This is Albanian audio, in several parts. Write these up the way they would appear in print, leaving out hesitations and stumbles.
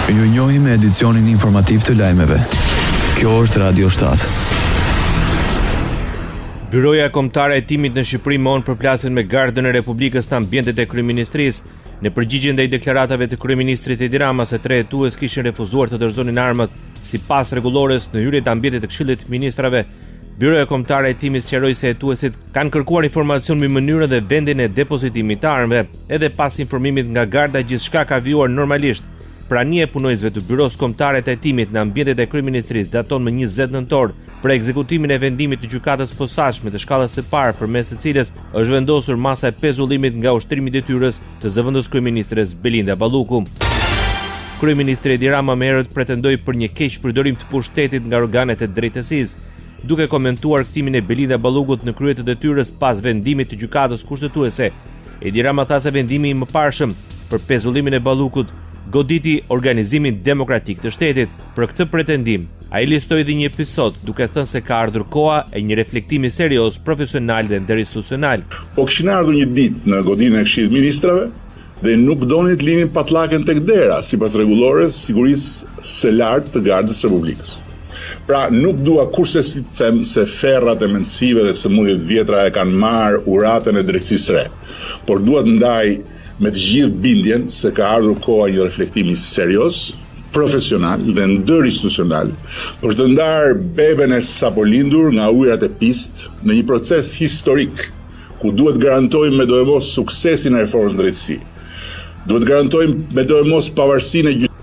Ju njohim me edicionin informativ të lajmeve. Kjo është Radio 7. Byroja Kombëtare e Hetimit në Shqipëri mohon përplasjen me Gardën e Republikës të Ambientit e Kryeministrisë. Në përgjigje ndaj deklaratave të kryeministrit Edi Rama se 3 hetues kishin refuzuar të dorëzonin armët sipas rregullores në hyrje të ambientit të Këshillit të Ministrave, Byroja Kombëtare e Hetimit sqaroi se hetuesit kanë kërkuar informacion mbi mënyrën dhe vendin e depozitimit të armëve. Edhe pas informimit nga Garda, gjithçka ka vijuar normalisht. Prania e punojësve të Byros Kombëtare të Hetimit në Ambientet e Kryeministrisë daton më 20 nëntor për ekzekutimin e vendimit të gjykatës posaçme të shkallës së parë, përmes së cilës është vendosur masa e pezullimit nga ushtrimi i detyrës të zëvendës kryeministres Belinda Balluku. Kryeministri Edi Rama më herët pretendoi për një keq përdorim të pushtetit nga organet e drejtësisë, duke komentuar kthtimin e Belinda Ballukut në krye të detyrës pas vendimit të gjykatës kushtetuese. Edi Rama tha se vendimi i mëparshëm për pezullimin e Ballukut goditi organizimin demokratik të shtetit. Për këtë pretendim, ai listoi dhe një episod, duke thënë se ka ardhur koha e një reflektimi serioz, profesional dhe ndërinstitucional. Po kishin ardhur një ditë në godinën e Këshillit të Ministrave dhe nuk donin të linin patllakën tek dera sipas rregullores sigurisë së lartë të Gardës së Republikës. Pra nuk dua kurse si të them se ferrat e mendësive dhe sëmundjet vjetra e kanë marrë uratën e drejtësisë së re, por dua të ndaj me të gjithë bindjen se ka ardhur koha një reflektimi serioz, profesional dhe ndërinstitucional për të ndarë beben e sapo lindur nga ujërat e pistë në një proces historik ku duhet garantojmë me dojmos suksesin e reformës në drejtësi. Duhet garantojmë me dojmos pavarësinë e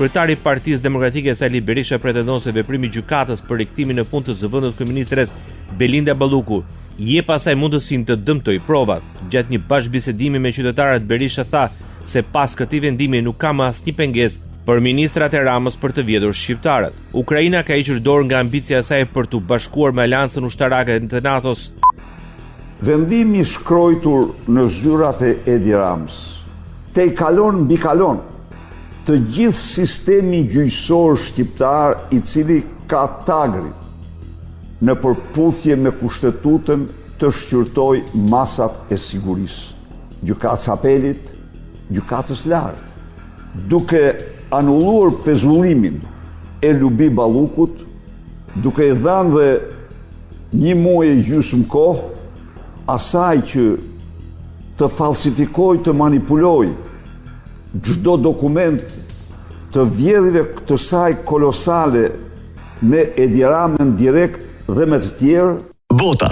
Kryetari i Partisë Demokratike Sali Berisha pretendon se veprimi i gjykatës për riktimin në punë të zëvendës kryeministres Belinda Balluku jep asaj mundësinë të dëmtojë provat. Gjatë një bashkëbisedimi me qytetarët, Berisha tha se pas këtij vendimi nuk ka më asnjë pengesë për ministrat e Ramës për të vjedhur shqiptarët. Ukraina ka hequr dorë nga ambicia e saj për të bashkuar me Aleancën Ushtarake të NATO-s. Vendimi shkruar në zyrat e Edi Ramës te i kalon mbi kalon të gjithë sistemi gjyqësor shqiptar, i cili ka tagrin në përputhje me kushtetutën të shqyrtoj masat e sigurisë. Gjykatës Apelit, gjykatës lartë, duke anulluar pezullimin e Lubi Ballukut, duke i dhënë dhe një muaj e gjysmë kohë asaj që të falsifikoj, të manipuloj çdo dokument të vjedhjeve të saj kolosale me Edi Ramën direkt dhe me të tjerë. Bota.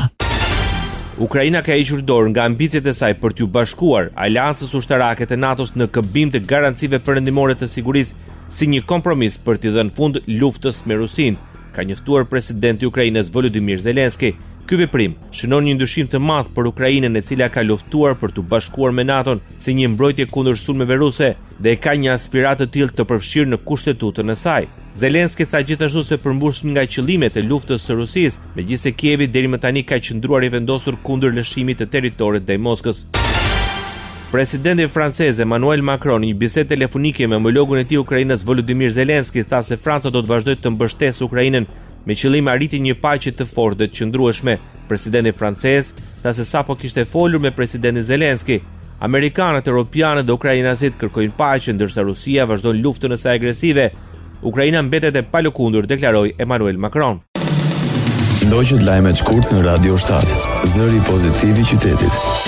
Ukraina ka hequr dorë nga ambicet e saj për t'u bashkuar Aleancës Ushtarake të NATO-s në këmbim të garancive perëndimore të sigurisë si një kompromis për t'i dhënë fund luftës me Rusinë, ka njoftuar presidenti i Ukrainës Volodymyr Zelensky. Ky veprim shënon një ndryshim të madh për Ukrainën, e cila ka luftuar për t'u bashkuar me NATO-n si një mbrojtje kundër sulmeve ruse dhe ka një aspiratë të tillë të përfshirë në kushtetutën e saj. Zelensky tha gjithashtu se përmbushur nga qëllimet e luftës së Rusisë, megjithëse Kievi deri më tani ka qëndruar i vendosur kundër lëshimit të territorit ndaj Moskës. Presidenti francez Emmanuel Macron, në një bisedë telefonike me homologun e tij Ukrainës Volodymyr Zelensky, tha se Franca do të vazhdojë të mbështesë Ukrainën me qëllim arritje një paqe të fortë dhe të qëndrueshme. Presidenti francez tha se sapo kishte folur me presidentin Zelensky, amerikanët, europianët dhe ukrainasit kërkojnë paqe, ndërsa Rusia vazhdon luftën e saj agresive. Ukraina mbetet e palëkundur, deklaroi Emmanuel Macron. Ndoqët lajmet shkurt në Radio 7, zëri pozitiv i qytetit.